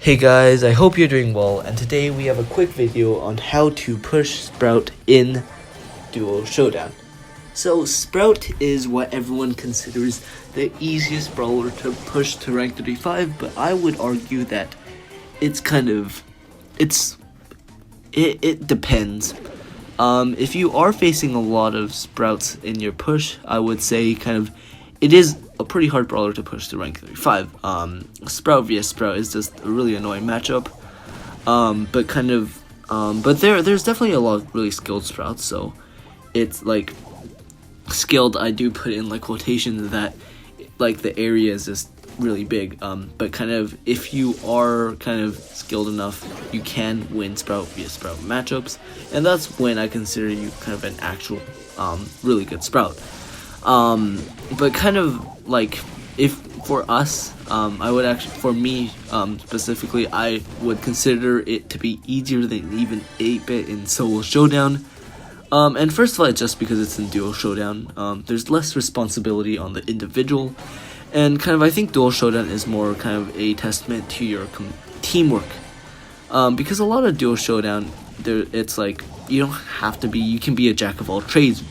Hey guys, I hope you're doing well, and today we have a quick video on how to push Sprout in Duo Showdown. So Sprout is what everyone considers the easiest brawler to push to rank 35, but I would argue that it depends. If you are facing a lot of Sprouts in your push, I would say it is a pretty hard brawler to push to rank 35. Sprout vs Sprout is just a really annoying matchup. But there's definitely a lot of really skilled Sprouts, so it's like skilled. I do put in like quotations that like the area is just really big. But if you are skilled enough, you can win Sprout vs Sprout matchups, and that's when I consider you an actual really good Sprout. But if for us, I would actually, for me specifically, I would consider it to be easier than even 8-bit in solo showdown. And first of all, it's just because it's in duo showdown. There's less responsibility on the individual, and I think duo showdown is more a testament to your teamwork. Because a lot of duo showdown, it's like you don't have to be. You can be a jack of all trades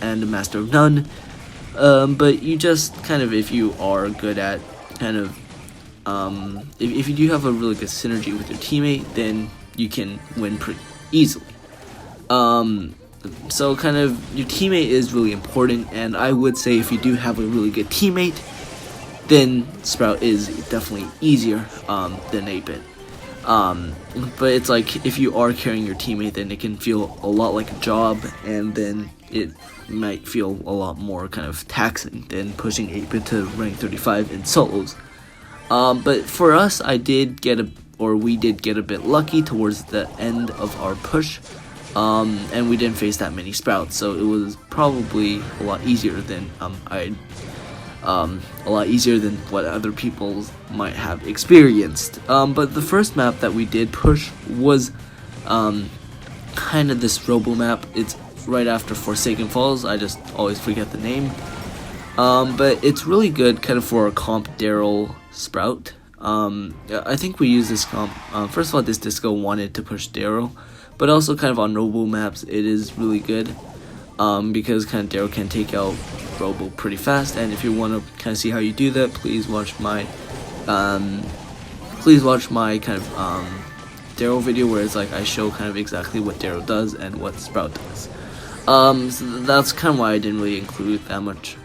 and a master of none. But you just if you are good at if you do have a really good synergy with your teammate, then you can win pretty easily. So your teammate is really important, and I would say if you do have a really good teammate, then Sprout is definitely easier than 8-bit. But it's like if you are carrying your teammate, then it can feel a lot like a job, and then it might feel a lot more taxing than pushing 8-bit to rank 35 in solos. But for us, we did get a bit lucky towards the end of our push, and we didn't face that many Sprouts, so it was probably a lot easier than what other people might have experienced. But the first map that we did push was this robo map. It's right after Forsaken Falls. I just always forget the name. But it's really good for a comp Daryl Sprout. I think we use this comp. First of all, this disco wanted to push Daryl, but also on robo maps it is really good. Because Daryl can take out Robo pretty fast, and if you want to see how you do that, please watch my Daryl video where it's like I show exactly what Daryl does and what Sprout does. So that's why I didn't really include that much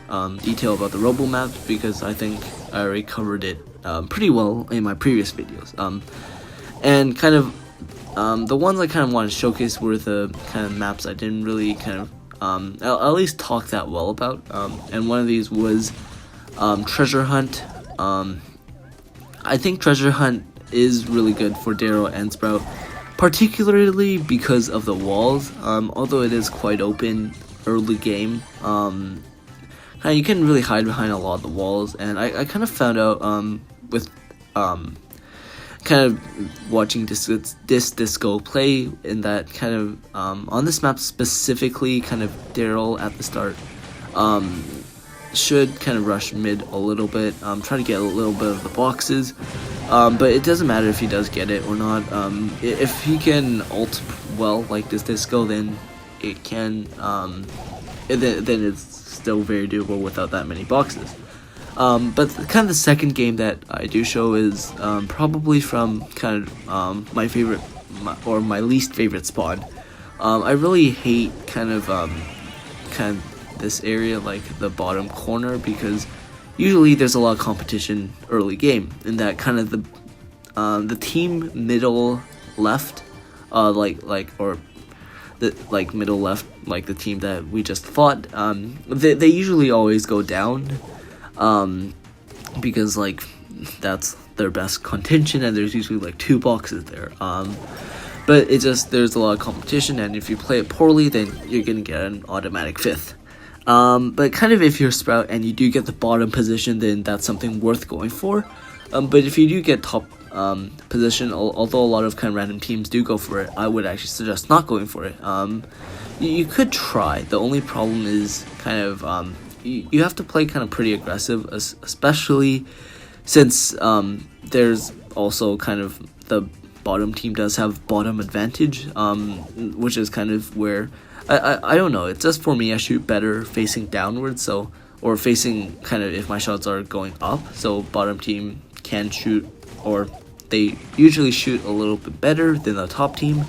detail about the Robo maps, because I think I already covered it pretty well in my previous videos. And the ones I wanted to showcase were the maps I didn't really I'll at least talk that well about, and one of these was Treasure Hunt. I think Treasure Hunt is really good for Daryl and Sprout, particularly because of the walls. Although it is quite open early game, you can really hide behind a lot of the walls, and I found out with watching this disco play, in that on this map specifically, Daryl at the start should rush mid a little bit, try to get a little bit of the boxes, but it doesn't matter if he does get it or not. If he can ult well like this disco, then it can then it's still very doable without that many boxes. But the second game that I do show is probably from my favorite or my least favorite spawn. I really hate this area, like the bottom corner, because usually there's a lot of competition early game, in that the team middle left, middle left, like the team that we just fought, they usually always go down. Because that's their best contention, and there's usually 2 boxes there. But there's a lot of competition, and if you play it poorly, then you're gonna get an automatic 5th. But if you're Sprout and you do get the bottom position, then that's something worth going for. But if you do get top position, although a lot of random teams do go for it, I would actually suggest not going for it. You could try. The only problem is you have to play pretty aggressive, especially since there's also kind of the bottom team does have bottom advantage, which is kind of where I don't know. It's just for me, I shoot better facing downwards, so or facing kind of if my shots are going up. So bottom team can shoot, or they usually shoot a little bit better than the top team.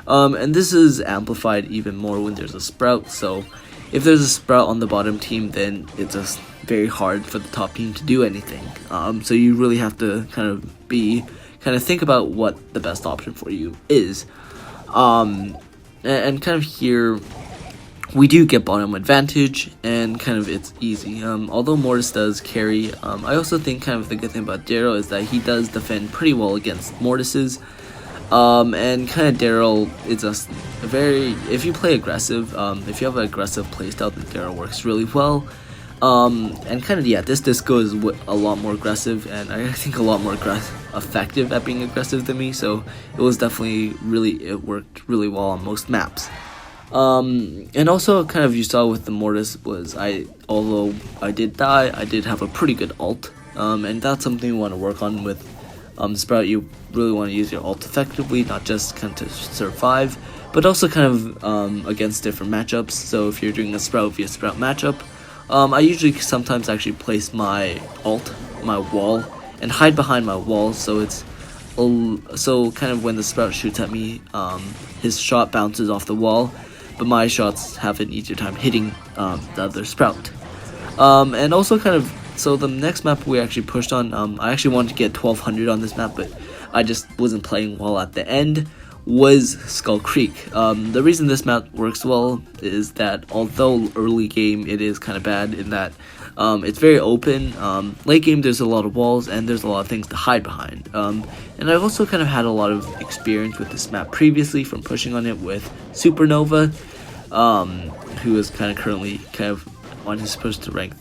And this is amplified even more when there's a sprout. So if there's a sprout on the bottom team, then it's just very hard for the top team to do anything. So you really have to kind of think about what the best option for you is. And kind of here, we do get bottom advantage, and kind of it's easy. Although Mortis does carry, I also think kind of the good thing about Daryl is that he does defend pretty well against Mortises. And kind of Daryl is just if you play aggressive, if you have an aggressive playstyle, then Daryl works really well. And kind of, yeah, this disco is a lot more aggressive, and I think a lot more effective at being aggressive than me, so it was definitely it worked really well on most maps. And also kind of you saw with the Mortis was although I did die, I did have a pretty good ult, and that's something you want to work on with Sprout. You really want to use your ult effectively, not just kind of to survive, but also kind of against different matchups. So if you're doing a Sprout via Sprout matchup, I usually sometimes actually place my wall, and hide behind my wall, so it's so kind of when the Sprout shoots at me, his shot bounces off the wall, but my shots have an easier time hitting the other Sprout. And also kind of, so the next map we actually pushed on, I actually wanted to get 1200 on this map, but I just wasn't playing well at the end, was Skull Creek. The reason this map works well is that although early game it is kind of bad in that it's very open, late game there's a lot of walls and there's a lot of things to hide behind. And I've also kind of had a lot of experience with this map previously from pushing on it with Supernova, who is currently on his push to rank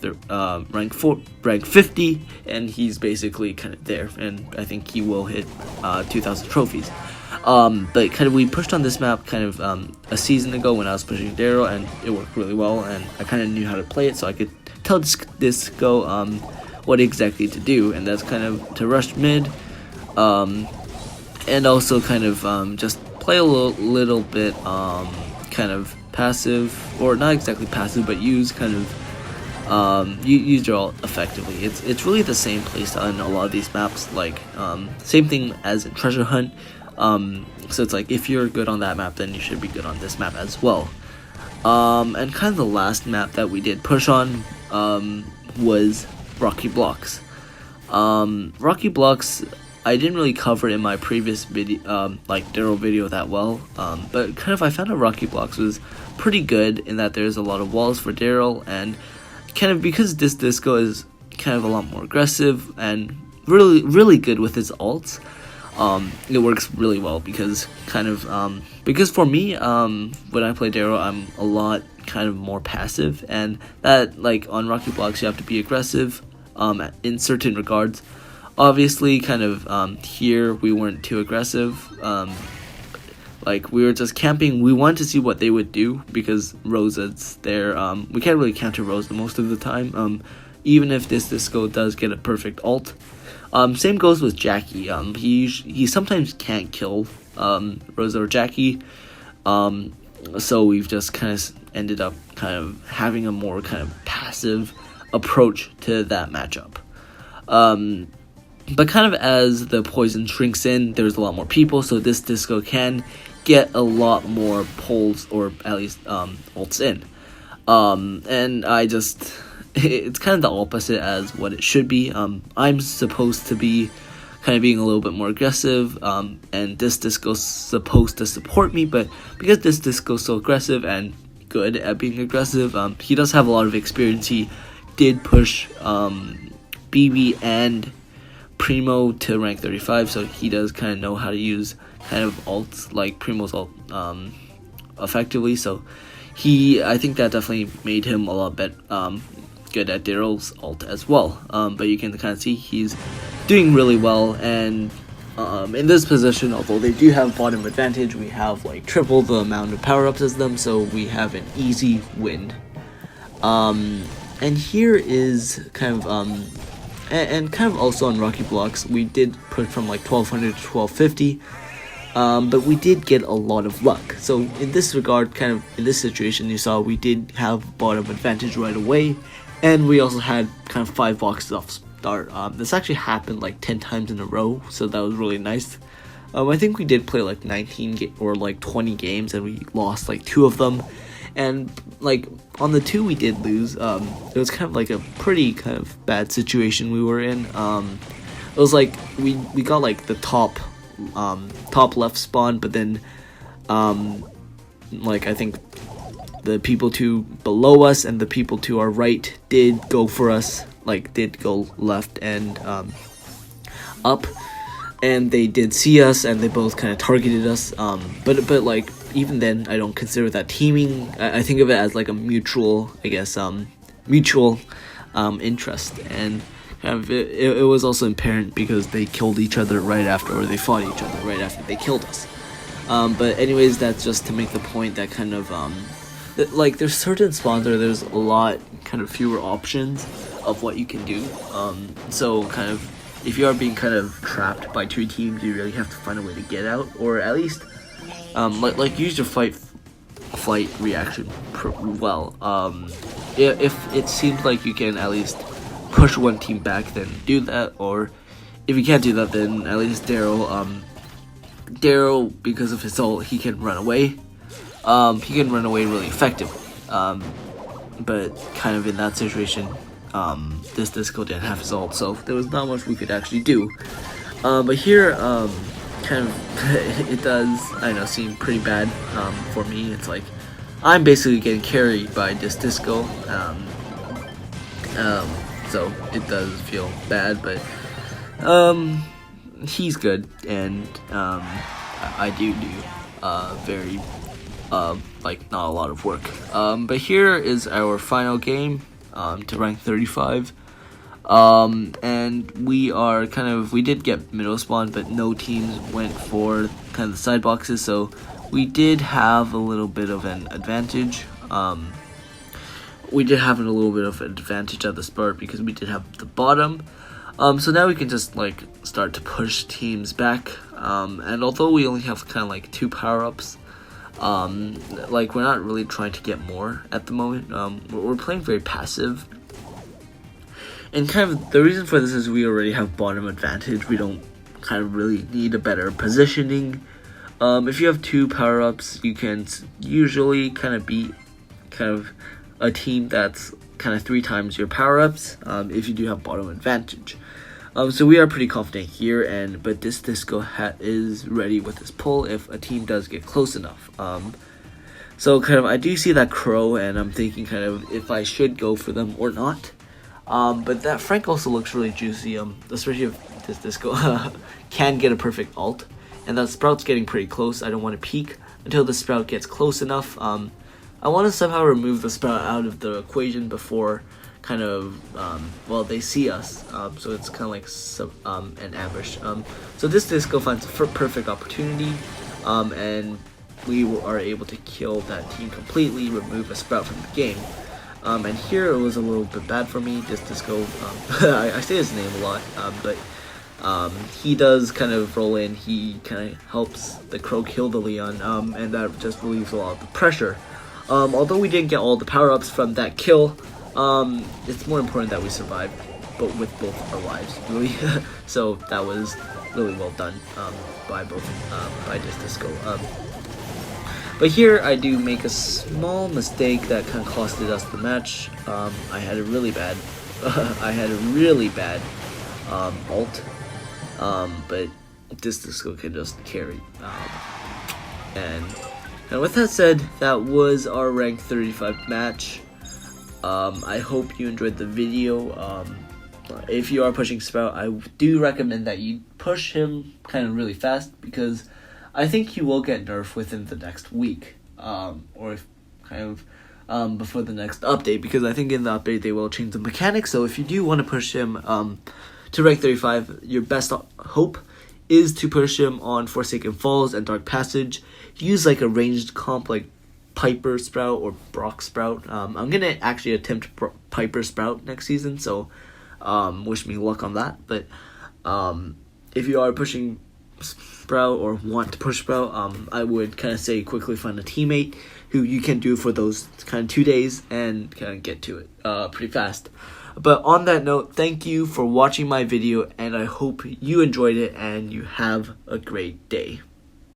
50, and he's basically kind of there, and I think he will hit 2,000 trophies. But kind of we pushed on this map kind of a season ago when I was pushing Daryl, and it worked really well, and I kind of knew how to play it, so I could tell Disco what exactly to do, and that's kind of to rush mid, and also kind of just play a little bit kind of passive, or not exactly passive, but use kind of use your ult effectively. It's really the same playstyle in a lot of these maps, like same thing as in Treasure Hunt. So it's like if you're good on that map, then you should be good on this map as well. And kind of the last map that we did push on was Rocky Blocks. Rocky Blocks, I didn't really cover in my previous video, like Daryl video that well, but kind of I found out Rocky Blocks was pretty good in that there's a lot of walls for Daryl, and kind of because this Disco is kind of a lot more aggressive and really good with his ults. It works really well because kind of because for me when I play Daryl, I'm a lot kind of more passive, and that, like, on Rocky Blocks you have to be aggressive in certain regards. Obviously kind of here we weren't too aggressive, like we were just camping. We wanted to see what they would do because Rosa's there. We can't really counter Rosa most of the time, even if this Disco does get a perfect ult. Same goes with Jackie. He sometimes can't kill Rosa or Jackie, so we've just kind of ended up kind of having a more kind of passive approach to that matchup. But kind of as the poison shrinks in, there's a lot more people, so this Disco can get a lot more pulls, or at least ults in. And it's kind of the opposite as what it should be. I'm supposed to be kind of being a little bit more aggressive, and this Disco's supposed to support me, but because this Disco's so aggressive and good at being aggressive, he does have a lot of experience. He did push BB and Primo to rank 35, so he does kind of know how to use kind of ults like Primo's ult effectively, so I think that definitely made him a lot better, good at Daryl's ult as well. But you can kind of see he's doing really well, and in this position, although they do have bottom advantage, we have like triple the amount of power-ups as them, so we have an easy win. And here is kind of and kind of also on Rocky Blocks, we did put from like 1200 to 1250. But we did get a lot of luck. So in this regard, kind of in this situation, you saw we did have bottom advantage right away, and we also had kind of 5 boxes off start. This actually happened like 10 times in a row, so that was really nice. I think we did play like 19 or like 20 games, and we lost like 2 of them. And like on the 2 we did lose. It was kind of like a pretty kind of bad situation we were in. It was like we got like the top left spawn, but then like I think the people to below us and the people to our right did go for us, like did go left and up, and they did see us and they both kind of targeted us, but like even then I don't consider that teaming. I think of it as like a mutual, I guess, mutual interest, and kind of it was also apparent because they killed each other right after, or they fought each other right after they killed us. But anyways, that's just to make the point that kind of like there's certain spawns where there's a lot kind of fewer options of what you can do. So kind of if you are being kind of trapped by 2 teams, you really have to find a way to get out, or at least like use your flight reaction well. If it seems like you can at least push one team back, then do that. Or if you can't do that, then at least Daryl, because of his ult, he can run away. He can run away really effectively. But kind of in that situation, this Disco didn't have his ult, so there was not much we could actually do. But here, kind of it does, I know, seem pretty bad for me. It's like I'm basically getting carried by this Disco. So it does feel bad, but he's good, and I do very like not a lot of work. But here is our final game to rank 35. And we did get middle spawn, but no teams went for kind of the side boxes, so we did have a little bit of an advantage. We did have a little bit of an advantage at the start because we did have the bottom. So now we can just like start to push teams back. And although we only have kind of like 2 power-ups, like we're not really trying to get more at the moment. We're playing very passive. And kind of the reason for this is we already have bottom advantage. We don't kind of really need a better positioning. If you have 2 power-ups, you can usually kind of beat kind of a team that's kind of 3 times your power-ups, if you do have bottom advantage. So we are pretty confident here, but this Disco is ready with his pull if a team does get close enough. So kind of I do see that crow, and I'm thinking kind of if I should go for them or not. But that Frank also looks really juicy, especially if this Disco can get a perfect ult. And that Sprout's getting pretty close. I don't want to peek until the Sprout gets close enough. I want to somehow remove the Sprout out of the equation before kind of, well, they see us. So it's kind of like an ambush. So this Disco finds a perfect opportunity, and we are able to kill that team completely, remove a Sprout from the game. And here it was a little bit bad for me. This Disco, I say his name a lot, but he does kind of roll in. He kind of helps the Crow kill the Leon, and that just relieves a lot of the pressure. Although we didn't get all the power-ups from that kill, it's more important that we survived, but with both our lives, really. So that was really well done by this Disco. But here I do make a small mistake that kind of costed us the match. I had a really bad, ult, but this Disco can just carry. And with that said, that was our rank 35 match. I hope you enjoyed the video. If you are pushing Sprout, I do recommend that you push him kind of really fast, because I think he will get nerfed within the next week, or if kind of before the next update, because I think in the update they will change the mechanics. So if you do want to push him to rank 35, your best hope is to push him on Forsaken Falls and Dark Passage. Use like a ranged comp like Piper Sprout or Brock Sprout. I'm gonna actually attempt Piper Sprout next season, so Wish me luck on that. But if you are pushing Sprout or want to push Sprout, I would kind of say quickly find a teammate who you can do for those kind of 2 days and kind of get to it pretty fast. But on that note, thank you for watching my video, and I hope you enjoyed it and you have a great day.